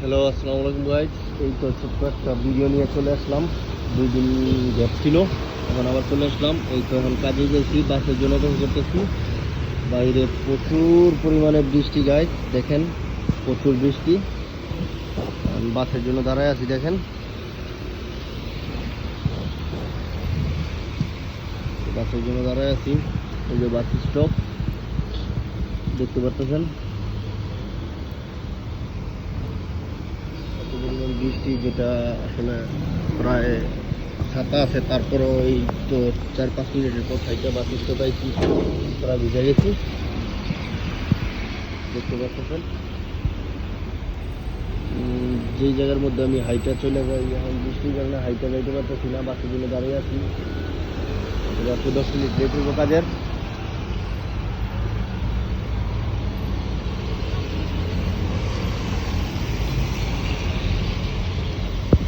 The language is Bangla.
হ্যালো, আসসালামু আলাইকুম গাইস। এই তো ছোট্ট একটা ভিডিও নিয়ে চলে আসলাম। 2 দিন গ্যাপ ছিল, এখন আবার চলে আসলাম। এই তো এখন কাজে গেছি, বাসের জন্য অপেক্ষা করতেছি। বাইরে প্রচুর পরিমাণে বৃষ্টি গাইস, দেখেন প্রচুর বৃষ্টি। আমি বাসের জন্য দাঁড়ায় আছি, দেখেন বাসের জন্য দাঁড়ায় আছি। এই যে বাস স্টপ দেখতে পাচ্ছেন, এত পরিমাণ বৃষ্টি, যেটা আসলে প্রায় ছাতা আছে, তারপরও এই তো 4-5 মিনিটের পর সাইডটা বাস স্টপ পাইছি, প্রায় ভিজে গেছি দেখতে পাচ্ছেন। যেই জায়গার মধ্যে আমি হাইটা চলে যাই, এখন বৃষ্টির কারণে হাইটা যাইতে পারতেছি না, বাসের জন্য দাঁড়িয়ে আছি। 10 মিনিট লেট হবো কাজের।